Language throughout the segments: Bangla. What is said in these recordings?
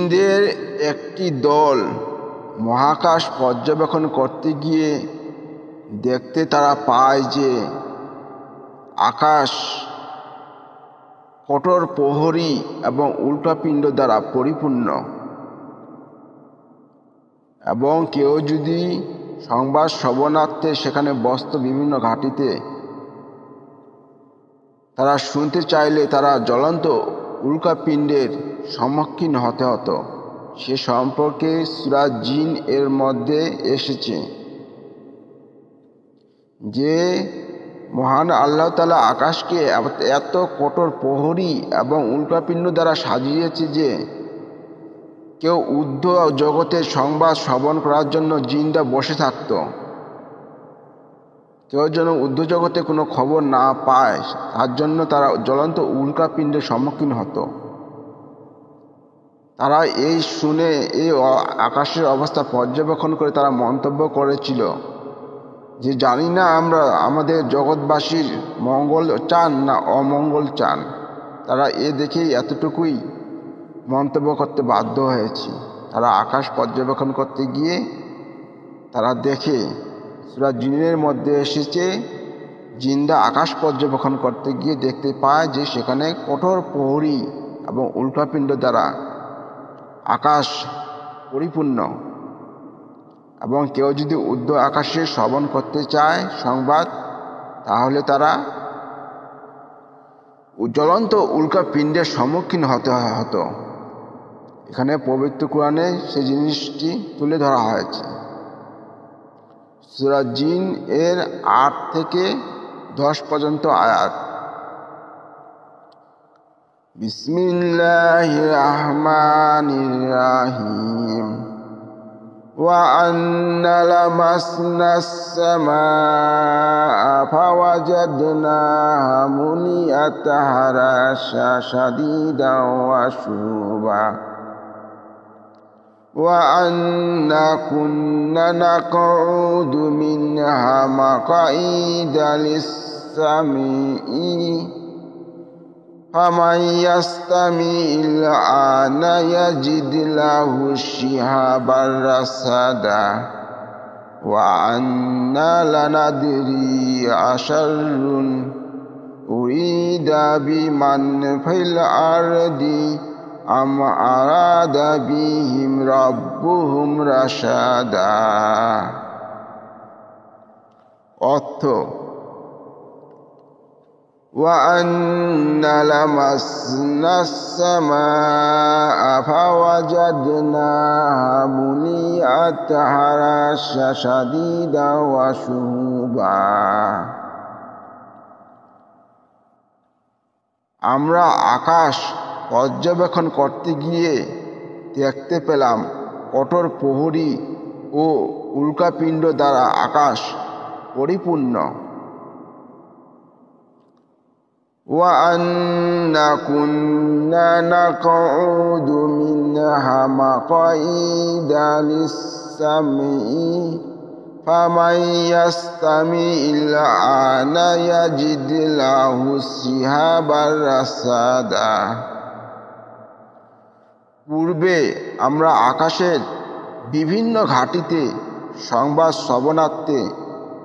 জিনদের একটি দল মহাকাশ পর্যবেক্ষণ করতে গিয়ে দেখতে তারা পায় যে আকাশ কঠোর প্রহরী এবং উল্কাপিণ্ড দ্বারা পরিপূর্ণ, এবং কেউ যদি সংবাদ শ্রবণার্থে সেখানে বসত বিভিন্ন ঘাঁটিতে, তারা শুনতে চাইলে তারা জ্বলন্ত উল্কাপিণ্ডের সম্মুখীন হতে হতো। সে সম্পর্কে সূরা জিন এর মধ্যে এসেছে যে মহান আল্লাহ তাআলা আকাশকে এত কঠোর প্রহরী এবং উল্কাপিণ্ড দ্বারা সাজিয়েছে যে কেউ ঊর্ধ্ব জগতের সংবাদ শ্রবণ করার জন্য জিনরা বসে থাকত। কেউ যেন ঊর্ধ্ব জগতে কোনো খবর না পায় তার জন্য তারা জ্বলন্ত উল্কাপিণ্ডের সম্মুখীন হতো। তারা এই শুনে এই আকাশের অবস্থা পর্যবেক্ষণ করে তারা মন্তব্য করেছিল যে জানি না আমরা আমাদের জগৎবাসীর মঙ্গল চান না অমঙ্গল চান। তারা দেখেই এতটুকুই মন্তব্য করতে বাধ্য হয়েছে। তারা আকাশ পর্যবেক্ষণ করতে গিয়ে তারা দেখে, সূরা জিনের মধ্যে এসেছে, জিনরা আকাশ পর্যবেক্ষণ করতে গিয়ে দেখতে পায় যে সেখানে কঠোর প্রহরী এবং উল্কাপিণ্ড দ্বারা আকাশ পরিপূর্ণ, এবং কেউ যদি ঊর্ধ্ব আকাশে শ্রবণ করতে চায় সংবাদ, তাহলে তারা জ্বলন্ত উল্কাপিণ্ডের সম্মুখীন হতে হতো। এখানে পবিত্র কোরআনে সেই জিনিসটি তুলে ধরা হয়েছে। সূরা জিন এর 8 থেকে 10 পর্যন্ত আয়াত। বিসমিল্লাহির রাহমানির রাহিম। ওয়া আন্না লামাসনাস সামাআ ফাওয়াজাদনাহা মুলিআত হারাশা শাদীদান ওয়া শুবা ওয়া আন্না কুন্না নাকউদু মিনহা মাকঈদা লিস-সামিঈ ফামান ইয়াস্তামি'il আনা ইয়াজিদ লাহু শিহাবার রাসাদা ওয়া আন্না লানাদরি আশাররুন উরিদা বিমান ফিল আরদি আম আরাদা বিহিম রাব্বুহুম রাশাদা। অর্থ, ওয়া আন্না লামাসনাস সামাআ ফাওয়াজাদনাহা মুলিআত হারাশা শাদীদান ওয়া শুবা। আমরা আকাশ পর্যবেক্ষণ করতে গিয়ে দেখতে পেলাম কঠোর প্রহরী ও উল্কাপিণ্ড দ্বারা আকাশ পরিপূর্ণ। ওয়া আন্না কুন্না নাকউদু মিনহা মাকঈদা লিস-সামিঈ ফামান ইয়াস্তামি'il আনা ইয়াজিদ লাহু শিহাবার রাসাদা। পূর্বে আমরা আকাশের বিভিন্ন ঘাঁটিতে সংবাদ শ্রবণার্থে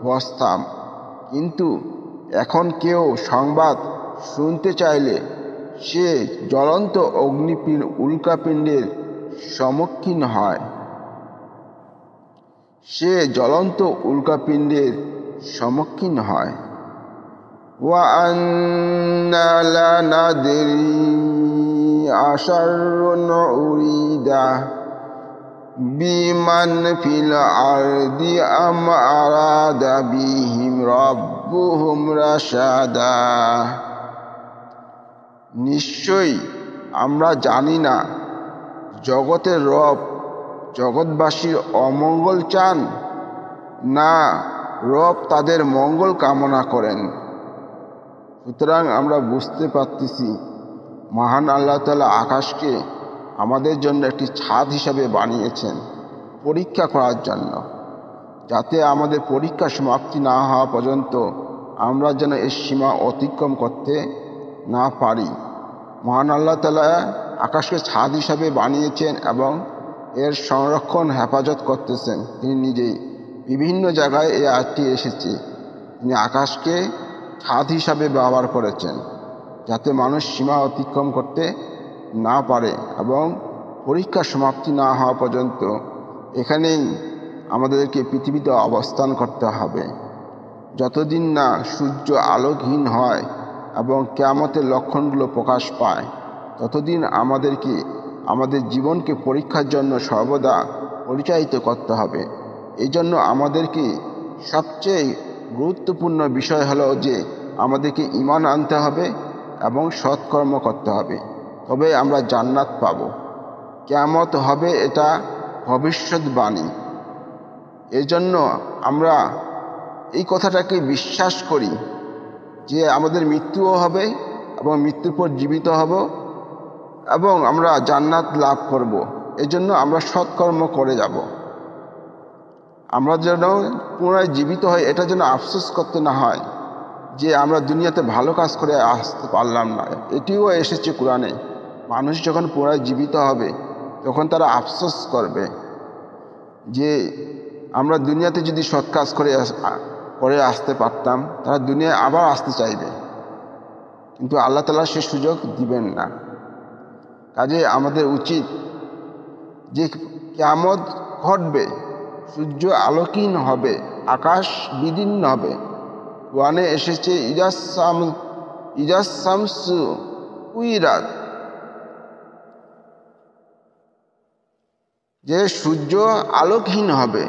বসতাম, কিন্তু এখন কেউ সংবাদ শুনতে চাইলে সে জ্বলন্ত উল্কাপিণ্ডের সম্মুখীন হয়। ওয়া আন্না লানাদরি আশাররুন উরিদা বিমান ফিল আরদি আম আরাদা বিহিম রাব্বুহুম রাশাদা। নিশ্চয়ই আমরা জানি না জগতের রব জগৎবাসীর অমঙ্গল চান না রব তাদের মঙ্গল কামনা করেন। সুতরাং আমরা বুঝতে পারতেছি মহান আল্লাহ তাআলা আকাশকে আমাদের জন্য একটি ছাদ হিসাবে বানিয়েছেন পরীক্ষা করার জন্য, যাতে আমাদের পরীক্ষা সমাপ্তি না হওয়া পর্যন্ত আমরা যেন এর সীমা অতিক্রম করতে না পারি। মহান আল্লাহ তাআলা আকাশকে ছাদ হিসাবে বানিয়েছেন এবং এর সংরক্ষণ হেফাজত করতেছেন তিনি নিজেই। বিভিন্ন জায়গায় এই আয়াতটি এসেছে, তিনি আকাশকে ছাদ হিসাবে ব্যবহার করেছেন যাতে মানুষ সীমা অতিক্রম করতে না পারে এবং পরীক্ষা সমাপ্তি না হওয়া পর্যন্ত এখানেই আমাদেরকে পৃথিবীতে অবস্থান করতে হবে। যতদিন না সূর্য আলোকহীন হয় এবং কিয়ামতের লক্ষণগুলো প্রকাশ পায় ততদিন আমাদেরকে আমাদের জীবনকে পরীক্ষার জন্য সর্বদা পরিচালিত করতে হবে। এই জন্য আমাদেরকে সবচেয়ে গুরুত্বপূর্ণ বিষয় হলো যে আমাদেরকে ঈমান আনতে হবে এবং সৎকর্ম করতে হবে, তবে আমরা জান্নাত পাব। কিয়ামত হবে এটা ভবিষ্যৎবাণী। এই জন্য আমরা এই কথাটাকে বিশ্বাস করি যে আমাদের মৃত্যুও হবে এবং মৃত্যুর পর জীবিত হব এবং আমরা জান্নাত লাভ করব। এই জন্য আমরা সৎকর্ম করে যাব। আমরা যেন পুনরায় জীবিত হয় এটা যেন আফসোস করতে না হয় যে আমরা দুনিয়াতে ভালো কাজ করে আসতে পারলাম না। এটিও এসেছে কোরআনে, মানুষ যখন পুনরায় জীবিত হবে তখন তারা আফসোস করবে যে আমরা দুনিয়াতে যদি সৎ কাজ করে আসতে পারতাম, তারা দুনিয়ায় আবার আসতে চাইবে, কিন্তু আল্লাহ তাআলা সে সুযোগ দিবেন না। কাজে আমাদের উচিত যে কিয়ামত ঘটবে, সূর্য আলোকহীন হবে, আকাশ বিদীর্ণ হবে। কোরআনে এসেছে ইজাস শামসু কুইরাত, যে সূর্য আলোকহীন হবে।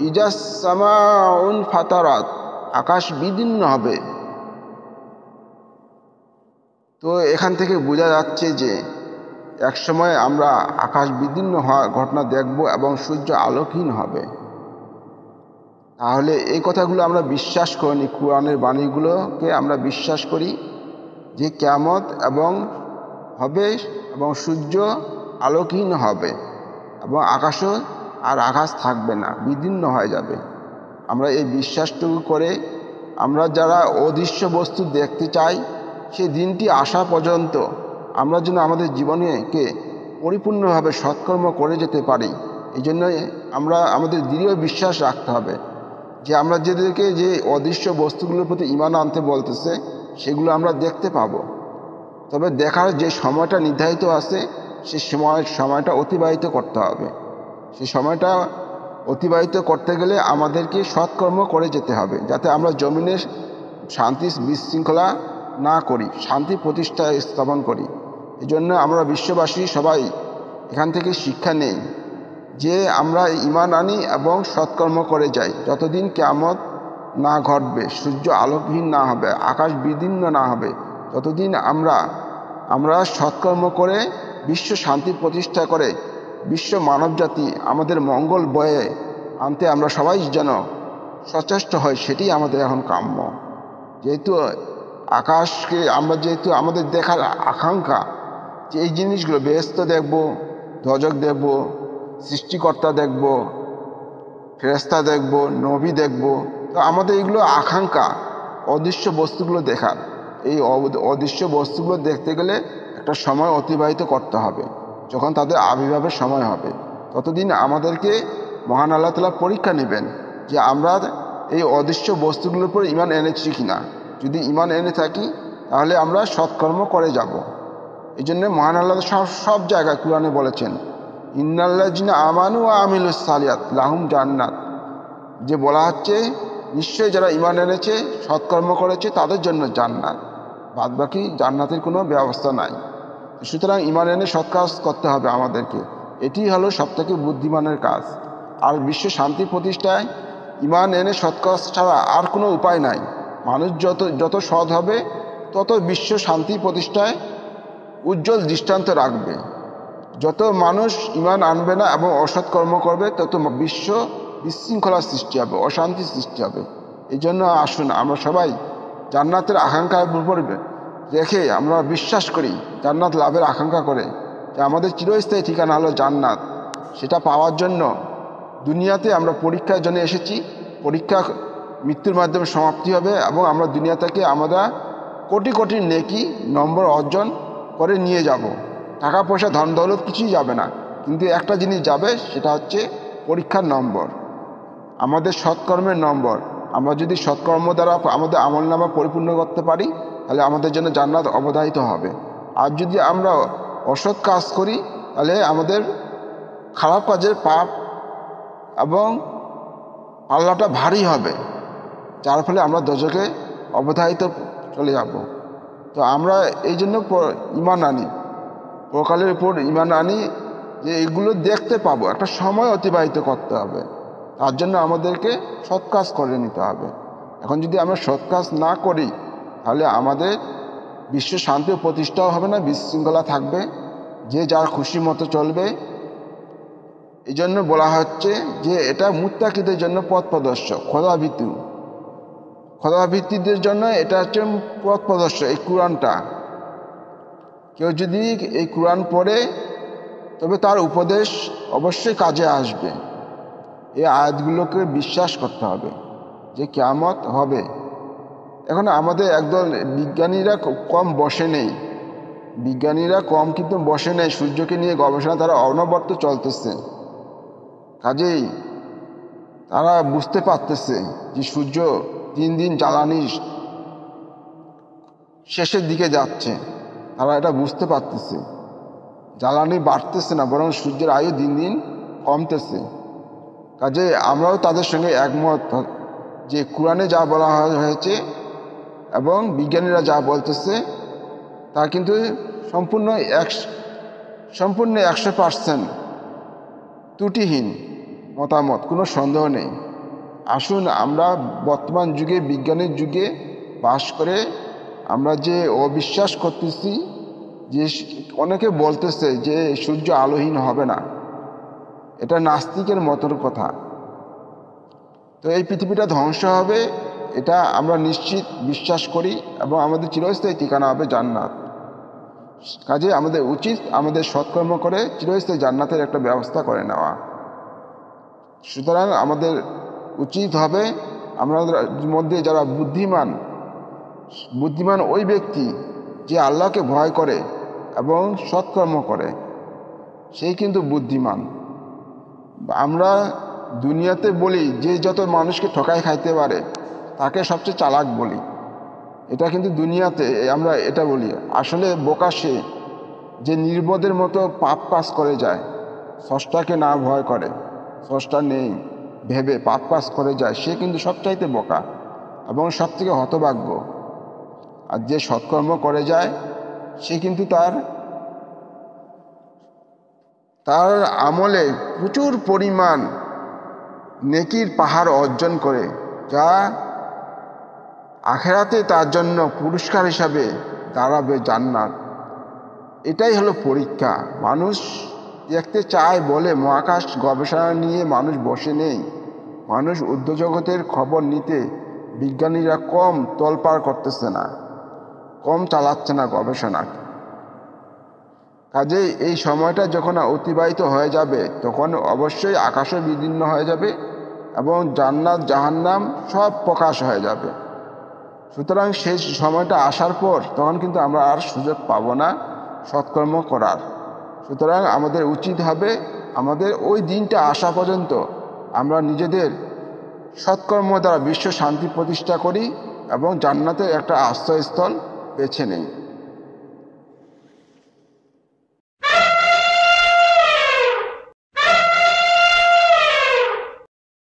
ইজাস সামাউন ফাতারাত, আকাশ বিদীর্ণ হবে। তো এখান থেকে বোঝা যাচ্ছে যে একসময় আমরা আকাশ বিদীর্ণ হওয়ার ঘটনা দেখব এবং সূর্য আলোকহীন হবে। তাহলে এই কথাগুলো আমরা বিশ্বাস করি, কোরআনের বাণীগুলোকে আমরা বিশ্বাস করি যে কিয়ামত হবে এবং সূর্য আলোকহীন হবে এবং আকাশও আর আকাশ থাকবে না, বিদীর্ণ হয়ে যাবে। আমরা এই বিশ্বাসটুকু করে আমরা যারা অদৃশ্য বস্তু দেখতে চাই, সেই দিনটি আসা পর্যন্ত আমরা যেন আমাদের জীবনকে পরিপূর্ণভাবে সৎকর্ম করে যেতে পারি। এই জন্য আমরা আমাদের দৃঢ় বিশ্বাস রাখতে হবে যে আমরা যেদেরকে যে অদৃশ্য বস্তুগুলোর প্রতি ঈমান আনতে বলতেছে সেগুলো আমরা দেখতে পাবো। তবে দেখার যে সময়টা নির্ধারিত আছে সেই সময়টা অতিবাহিত করতে হবে। সেই সময়টা অতিবাহিত করতে গেলে আমাদেরকে সৎকর্ম করে যেতে হবে, যাতে আমরা জমিনে শান্তি বিশৃঙ্খলা না করি, শান্তি প্রতিষ্ঠা স্থাপন করি। এই জন্য আমরা বিশ্ববাসী সবাই এখান থেকে শিক্ষা নেই যে আমরা ঈমান আনি এবং সৎকর্ম করে যাই। যতদিন কিয়ামত না ঘটবে, সূর্য আলোকহীন না হবে, আকাশ বিদীর্ণ না হবে, ততদিন আমরা সৎকর্ম করে বিশ্ব শান্তি প্রতিষ্ঠা করে বিশ্ব মানবজাতি আমাদের মঙ্গল বয়ে আনতে আমরা সবাই যেন সচেষ্ট হই, সেটি আমাদের এখন কাম্য। যেহেতু আকাশকে যেহেতু আমাদের দেখার আকাঙ্ক্ষা যে এই জিনিসগুলো, বেহেশত দেখব, দোজখ দেখব, সৃষ্টিকর্তা দেখব, ফেরেশতা দেখব, নবী দেখব, তো আমাদের এগুলো আকাঙ্ক্ষা অদৃশ্য বস্তুগুলো দেখার। এই অদৃশ্য বস্তুগুলো দেখতে গেলে একটা সময় অতিবাহিত করতে হবে। যখন তাদের আবির্ভাবের সময় হবে ততদিন আমাদেরকে মহান আল্লাহ তাআলা পরীক্ষা নেবেন যে আমরা এই অদৃশ্য বস্তুগুলোর উপর ঈমান এনেছি কিনা। যদি ঈমান এনে থাকি তাহলে আমরা সৎকর্ম করে যাব। এই জন্য মহান আল্লাহ সব জায়গায় কোরআনে বলেছেন ইন্নাল্লাযিনা আমানু ওয়া আমিলুস সালিহাত লাহুম জান্নাত, যে বলা হচ্ছে নিশ্চয়ই যারা ঈমান এনেছে, সৎকর্ম করেছে তাদের জন্য জান্নাত, বাদবাকি জান্নাতের কোনো ব্যবস্থা নাই। সুতরাং ঈমান এনে সৎ কাজ করতে হবে আমাদেরকে, এটি হলো সবথেকে বুদ্ধিমানের কাজ। আর বিশ্ব শান্তি প্রতিষ্ঠায় ঈমান এনে সৎ কাজ ছাড়া আর কোনো উপায় নাই। মানুষ যত সৎ হবে তত বিশ্ব শান্তি প্রতিষ্ঠায় উজ্জ্বল দৃষ্টান্ত রাখবে। যত মানুষ ঈমান আনবে না এবং অসৎ কর্ম করবে তত বিশ্ব বিশৃঙ্খলার সৃষ্টি হবে, অশান্তির সৃষ্টি হবে। এই জন্য আসুন আমরা সবাই জান্নাতের আকাঙ্ক্ষার উপর রেখে আমরা বিশ্বাস করি, জান্নাত লাভের আকাঙ্ক্ষা করে যে আমাদের চিরস্থায়ী ঠিকানা হলো জান্নাত। সেটা পাওয়ার জন্য দুনিয়াতে আমরা পরীক্ষার জন্য এসেছি, পরীক্ষা মৃত্যুর মাধ্যমে সমাপ্তি হবে এবং আমরা দুনিয়া থেকে আমরা কোটি কোটি নেকি নম্বর অর্জন করে নিয়ে যাব। টাকা পয়সা ধন দৌলত কিছুই যাবে না, কিন্তু একটা জিনিস যাবে, সেটা হচ্ছে পরীক্ষার নম্বর, আমাদের সৎকর্মের নম্বর। আমরা যদি সৎকর্ম দ্বারা আমাদের আমলনামা পরিপূর্ণ করতে পারি, তাহলে আমাদের জন্য জান্নাত অবধারিত হবে। আর যদি আমরা অসৎ কাজ করি, তাহলে আমাদের খারাপ কাজের পাপ এবং পাল্লাটা ভারী হবে, যার ফলে আমরা দোজখে অবধারিত চলে যাব। তো আমরা এই জন্য ঈমান আনি, পরকালের উপর ঈমান আনি, যে এগুলো দেখতে পাবো, একটা সময় অতিবাহিত করতে হবে, তার জন্য আমাদেরকে সৎ কাজ করে নিতে হবে। এখন যদি আমরা সৎ কাজ না করি, তাহলে আমাদের বিশ্ব শান্তি প্রতিষ্ঠাও হবে না, বিশৃঙ্খলা থাকবে, যে যার খুশি মতো চলবে। এই জন্য বলা হচ্ছে যে এটা মুত্তাকিদের জন্য পথ প্রদর্শক, খোদাভিত্তিদের জন্য এটা হচ্ছে পথ প্রদর্শক এই কোরআনটা। কেউ যদি এই কোরআন পড়ে, তবে তার উপদেশ অবশ্যই কাজে আসবে। এই আয়াতগুলোকে বিশ্বাস করতে হবে যে কিয়ামত হবে। এখন আমাদের একদল বিজ্ঞানীরা কম বসে নেই, কিন্তু বসে নেই, সূর্যকে নিয়ে গবেষণা তারা অনবরত চলতেছে। কাজেই তারা বুঝতে পারতেছে যে সূর্য দিন দিন জ্বালানি শেষের দিকে যাচ্ছে, তারা এটা বুঝতে পারতেছে। জ্বালানি বাড়তেছে না, বরং সূর্যের আয়ু দিন দিন কমতেছে। কাজে আমরাও তাদের সঙ্গে একমত যে কোরআনে যা বলা হয়েছে এবং বিজ্ঞানীরা যা বলতেছে, তা কিন্তু সম্পূর্ণ 100% ত্রুটিহীন মতামত, কোনো সন্দেহ নেই। আসুন আমরা বর্তমান যুগে, বিজ্ঞানের যুগে বাস করে আমরা যে অবিশ্বাস করতেছি, যে অনেকে বলতেছে যে সূর্য আলোহীন হবে না, এটা নাস্তিকের মতন কথা। তো এই পৃথিবীটা ধ্বংস হবে, এটা আমরা নিশ্চিত বিশ্বাস করি, এবং আমাদের চিরস্থায়ী ঠিকানা হবে জান্নাত। কাজে আমাদের উচিত আমাদের সৎকর্ম করে চিরস্থায়ী জান্নাতের একটা ব্যবস্থা করে নেওয়া। সুতরাং আমাদের উচিত হবে, আমাদের মধ্যে যারা বুদ্ধিমান ওই ব্যক্তি যে আল্লাহকে ভয় করে এবং সৎকর্ম করে, সেই কিন্তু বুদ্ধিমান। আমরা দুনিয়াতে বলি যে যত মানুষকে ঠকায় খাইতে পারে তাকে সবচেয়ে চালাক বলি, এটা কিন্তু দুনিয়াতে আমরা এটা বলি। আসলে বোকা সে যে নির্বোধের মতো পাপ কাজ করে যায়, স্রষ্টাকে না ভয় করে, স্রষ্টা নেই ভেবে পাপ কাজ করে যায়, সে কিন্তু সবচাইতে বোকা এবং সবথেকে হতভাগ্য। আর যে সৎকর্ম করে যায়, সে কিন্তু তার আমলে প্রচুর পরিমাণ নেকির পাহাড় অর্জন করে, যা আখেরাতে তার জন্য পুরস্কার হিসাবে দাঁড়াবে জান্নাত। এটাই হলো পরীক্ষা। মানুষ দেখতে চায় বলে মহাকাশ গবেষণা নিয়ে মানুষ বসে নেই। মানুষ উদ্যোজগতের খবর নিতে বিজ্ঞানীরা কম তোলপাড় করতেছে না, কম চালাচ্ছে না গবেষণা। কাজেই এই সময়টা যখন অতিবাহিত হয়ে যাবে, তখন অবশ্যই আকাশও বিদীর্ণ হয়ে যাবে এবং জান্নাত জাহান্নাম সব প্রকাশ হয়ে যাবে। সুতরাং সেই সময়টা আসার পর তখন কিন্তু আমরা আর সুযোগ পাব না সৎকর্ম করার। সুতরাং আমাদের উচিত হবে, আমাদের ওই দিনটা আসা পর্যন্ত আমরা নিজেদের সৎকর্ম দ্বারা বিশ্ব শান্তি প্রতিষ্ঠা করি এবং জান্নাতের একটা আশ্রয়স্থল বেছে নেই।